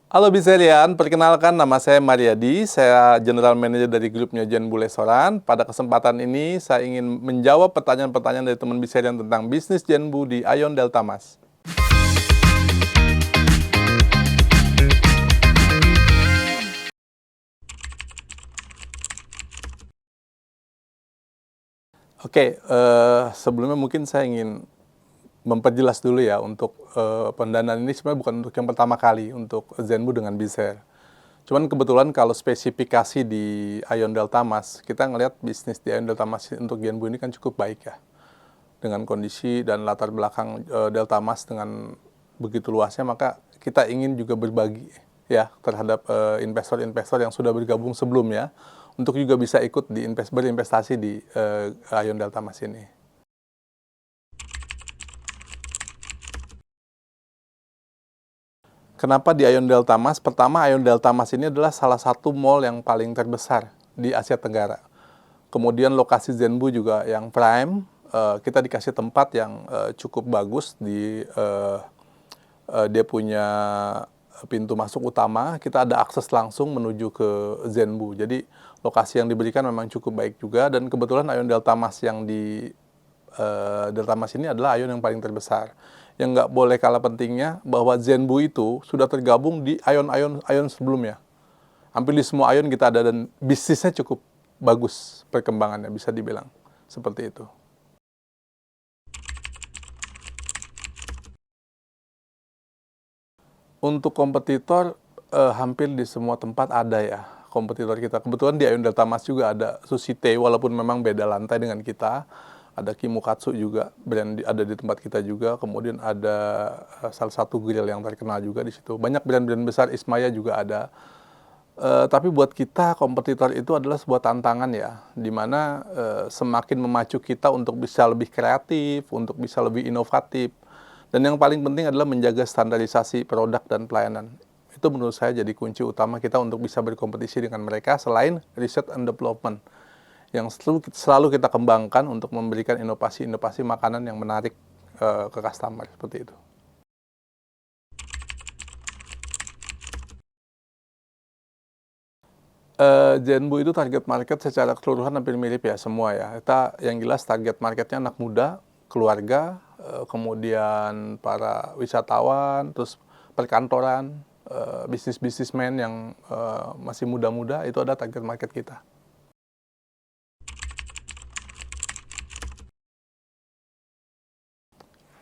Halo Biserian, perkenalkan nama saya Mariadi, saya General Manager dari grupnya Jenbu Restoran. Pada kesempatan ini saya ingin menjawab pertanyaan-pertanyaan dari teman Biserian tentang bisnis Jenbu di Aeon Delta Mas. Oke, sebelumnya mungkin saya ingin memperjelas dulu ya untuk pendanaan ini sebenarnya bukan untuk yang pertama kali untuk Zenbu dengan Biser. Cuman kebetulan kalau spesifikasi di Aeon Delta Mas, kita ngelihat bisnis di Aeon Delta Mas untuk Zenbu ini kan cukup baik ya. Dengan kondisi dan latar belakang Delta Mas dengan begitu luasnya, maka kita ingin juga berbagi ya terhadap investor-investor yang sudah bergabung sebelumnya untuk juga bisa ikut berinvestasi di Aeon Delta Mas ini. Kenapa di Aeon Delta Mas? Pertama, Aeon Delta Mas ini adalah salah satu mall yang paling terbesar di Asia Tenggara. Kemudian lokasi Zenbu juga yang prime, kita dikasih tempat yang cukup bagus dia punya pintu masuk utama, kita ada akses langsung menuju ke Zenbu. Jadi lokasi yang diberikan memang cukup baik juga, dan kebetulan Aeon Delta Mas yang di Delta Mas ini adalah Aeon yang paling terbesar. Yang nggak boleh kalah pentingnya bahwa Zenbu itu sudah tergabung di Aeon sebelumnya. Hampir di semua Aeon kita ada, dan bisnisnya cukup bagus perkembangannya, bisa dibilang seperti itu. Untuk kompetitor, hampir di semua tempat ada ya kompetitor kita. Kebetulan di Aeon Delta Mas juga ada Sushite, walaupun memang beda lantai dengan kita. Ada Kimukatsu juga, brand ada di tempat kita juga. Kemudian ada salah satu grill yang terkenal juga di situ. Banyak brand-brand besar, Ismaya juga ada. Tapi buat kita kompetitor itu adalah sebuah tantangan ya, dimana semakin memacu kita untuk bisa lebih kreatif, untuk bisa lebih inovatif. Dan yang paling penting adalah menjaga standarisasi produk dan pelayanan. Itu menurut saya jadi kunci utama kita untuk bisa berkompetisi dengan mereka, selain research and development yang selalu kita kembangkan untuk memberikan inovasi-inovasi makanan yang menarik ke customer, seperti itu. Zenbu itu target market secara keseluruhan hampir mirip ya semua ya. Kita yang jelas target marketnya anak muda, keluarga, kemudian para wisatawan, terus perkantoran, bisnis-bisnismen yang masih muda-muda, itu ada target market kita.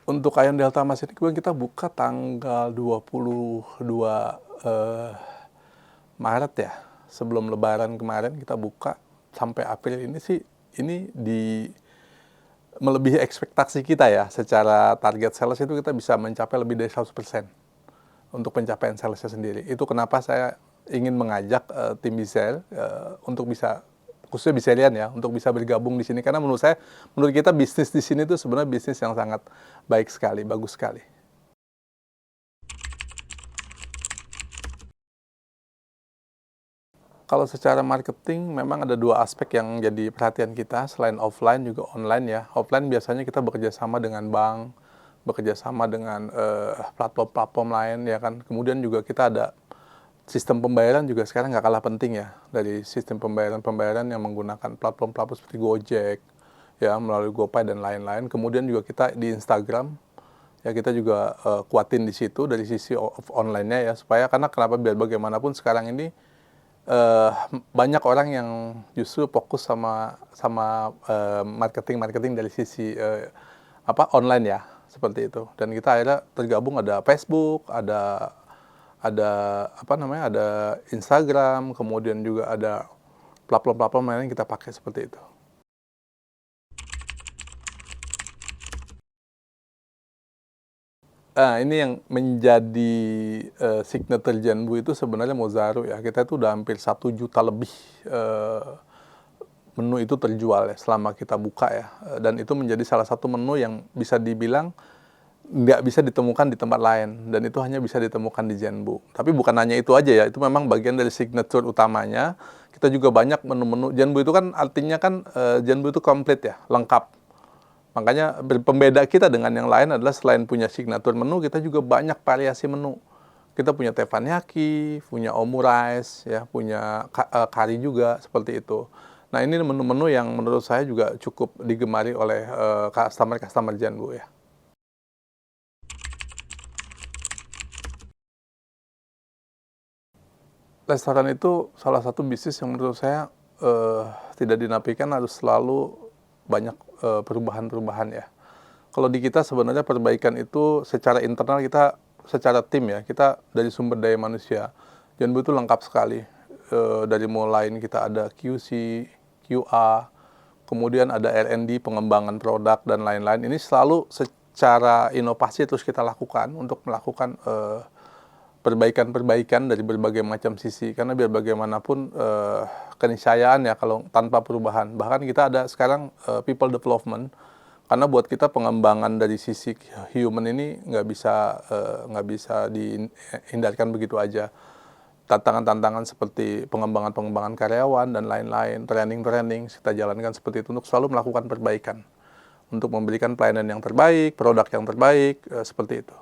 Untuk Aeon Delta Mas ini kemudian kita buka tanggal 22 Maret ya. Sebelum Lebaran kemarin kita buka, sampai April ini sih ini melebihi ekspektasi kita ya. Secara target sales itu kita bisa mencapai lebih dari 100% untuk pencapaian salesnya sendiri. Itu kenapa saya ingin mengajak tim Bisel untuk bisa, khususnya Biserian ya, untuk bisa bergabung di sini, karena menurut kita bisnis di sini tuh sebenarnya bisnis yang sangat baik sekali, bagus sekali. Kalau secara marketing memang ada dua aspek yang jadi perhatian kita, selain offline juga online ya. Offline biasanya kita bekerja sama dengan bank, bekerja sama dengan platform-platform lain ya kan. Kemudian juga kita ada sistem pembayaran juga sekarang nggak kalah penting ya, dari sistem pembayaran yang menggunakan platform-platform seperti Gojek, ya melalui GoPay dan lain-lain. Kemudian juga kita di Instagram, ya kita juga kuatin di situ dari sisi online-nya ya, supaya karena kenapa, biar bagaimanapun sekarang ini banyak orang yang justru fokus sama marketing dari sisi online ya, seperti itu. Dan kita akhirnya tergabung, ada Facebook, ada ada Instagram, kemudian juga ada platform-platform lain yang kita pakai seperti itu. Ini yang menjadi signature Zenbu itu sebenarnya Mozaru ya. Kita itu udah hampir 1 juta lebih menu itu terjual ya selama kita buka ya. Dan itu menjadi salah satu menu yang bisa dibilang nggak bisa ditemukan di tempat lain, dan itu hanya bisa ditemukan di Zenbu. Tapi bukan hanya itu aja ya, itu memang bagian dari signature utamanya. Kita juga banyak menu-menu. Zenbu itu kan artinya kan Zenbu itu komplit ya, lengkap. Makanya pembeda kita dengan yang lain adalah selain punya signature menu, kita juga banyak variasi menu. Kita punya teppanyaki, punya omurice, ya, punya kari juga seperti itu. Nah, ini menu-menu yang menurut saya juga cukup digemari oleh customer-customer Zenbu ya. Restoran itu salah satu bisnis yang menurut saya tidak dinafikan harus selalu banyak perubahan-perubahan ya. Kalau di kita sebenarnya perbaikan itu secara internal kita, secara tim ya, kita dari sumber daya manusia. Zenbu itu lengkap sekali. Dari mulai kita ada QC, QA, kemudian ada R&D, pengembangan produk, dan lain-lain. Ini selalu secara inovasi terus kita lakukan untuk melakukan perbaikan-perbaikan dari berbagai macam sisi. Karena biar bagaimanapun keniscayaan ya kalau tanpa perubahan. Bahkan kita ada sekarang people development. Karena buat kita pengembangan dari sisi human ini nggak bisa dihindarkan begitu aja. Tantangan-tantangan seperti pengembangan karyawan dan lain-lain, training kita jalankan seperti itu untuk selalu melakukan perbaikan. Untuk memberikan pelayanan yang terbaik, produk yang terbaik, seperti itu.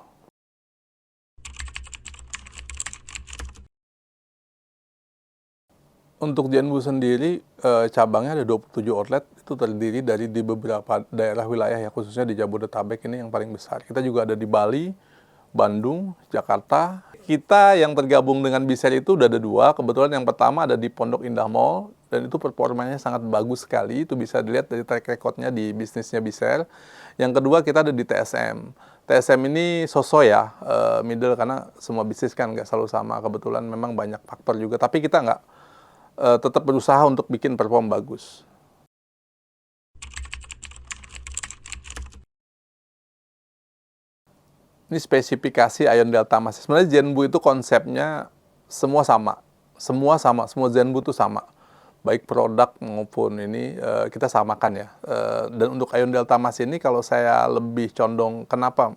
Untuk Zenbu sendiri, cabangnya ada 27 outlet, itu terdiri dari di beberapa daerah wilayah ya, khususnya di Jabodetabek ini yang paling besar. Kita juga ada di Bali, Bandung, Jakarta. Kita yang tergabung dengan Biser itu udah ada 2, kebetulan yang pertama ada di Pondok Indah Mall, dan itu performanya sangat bagus sekali, itu bisa dilihat dari track record-nya di bisnisnya Biser. Yang kedua kita ada di TSM. TSM ini sosok ya, middle, karena semua bisnis kan nggak selalu sama, kebetulan memang banyak faktor juga, tapi kita nggak tetap berusaha untuk bikin perform bagus. Ini spesifikasi Ion Delta Mas. Sebenarnya Zenbu itu konsepnya semua sama. Semua Zenbu itu sama. Baik produk maupun ini kita samakan ya. Dan untuk Ion Delta Mas ini kalau saya lebih condong kenapa?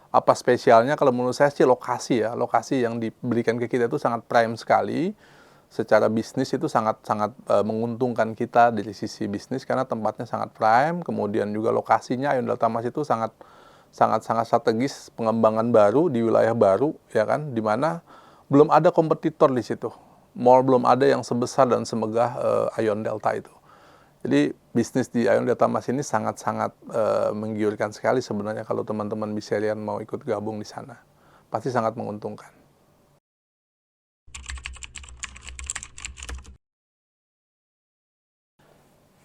Apa spesialnya? Kalau menurut saya sih lokasi ya. Lokasi yang diberikan ke kita itu sangat prime sekali. Secara bisnis itu sangat menguntungkan kita dari sisi bisnis karena tempatnya sangat prime, kemudian juga lokasinya Ion Delta Mas itu sangat strategis, pengembangan baru di wilayah baru ya kan, di mana belum ada kompetitor di situ. Mall belum ada yang sebesar dan semegah Ion Delta itu. Jadi bisnis di Ion Delta Mas ini sangat menggiurkan sekali sebenarnya kalau teman-teman Biserian mau ikut gabung di sana. Pasti sangat menguntungkan.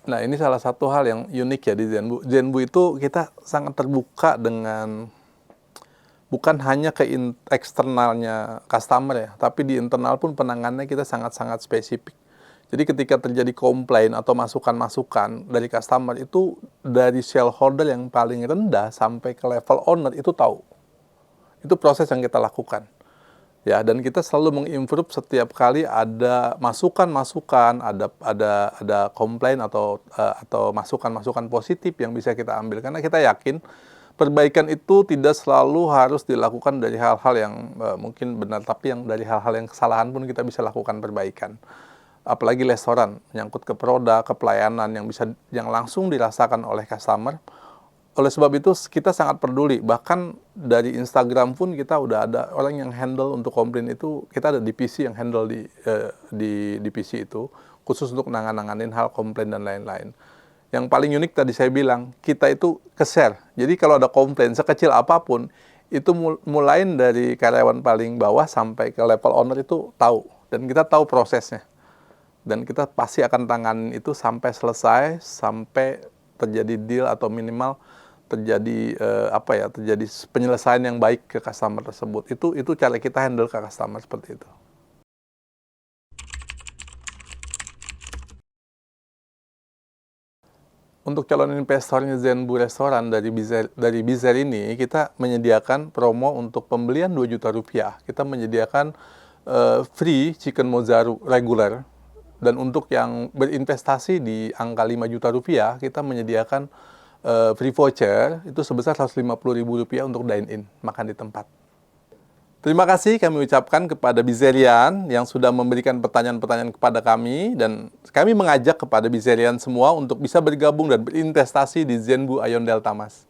Nah, ini salah satu hal yang unik ya di Zenbu. Zenbu itu kita sangat terbuka dengan bukan hanya ke eksternalnya customer ya, tapi di internal pun penanganannya kita sangat spesifik. Jadi ketika terjadi komplain atau masukan-masukan dari customer itu dari shareholder yang paling rendah sampai ke level owner itu tahu. Itu proses yang kita lakukan. Ya, dan kita selalu mengimprove setiap kali ada masukan-masukan, ada komplain atau masukan-masukan positif yang bisa kita ambil, karena kita yakin perbaikan itu tidak selalu harus dilakukan dari hal-hal yang mungkin benar, tapi yang dari hal-hal yang kesalahan pun kita bisa lakukan perbaikan. Apalagi restoran, menyangkut ke produk, ke pelayanan yang langsung dirasakan oleh customer. Oleh sebab itu kita sangat peduli, bahkan dari Instagram pun kita udah ada orang yang handle untuk komplain itu, kita ada divisi yang handle di divisi itu, khusus untuk nanganin hal komplain dan lain-lain. Yang paling unik tadi saya bilang, kita itu ke-share. Jadi kalau ada komplain sekecil apapun, itu mulai dari karyawan paling bawah sampai ke level owner itu tahu, dan kita tahu prosesnya. Dan kita pasti akan tanganin itu sampai selesai, sampai terjadi deal atau minimal terjadi terjadi penyelesaian yang baik ke customer tersebut. Itu cara kita handle ke customer seperti itu. Untuk calon investornya Zenbu Restoran dari Bizer ini, kita menyediakan promo untuk pembelian 2 juta rupiah. Kita menyediakan free chicken mozaru reguler. Dan untuk yang berinvestasi di angka 5 juta rupiah, kita menyediakan free voucher itu sebesar Rp150.000 untuk dine-in, makan di tempat. Terima kasih kami ucapkan kepada Bizerian yang sudah memberikan pertanyaan-pertanyaan kepada kami, dan kami mengajak kepada Bizerian semua untuk bisa bergabung dan berinvestasi di Zenbu Ion Delta Mas.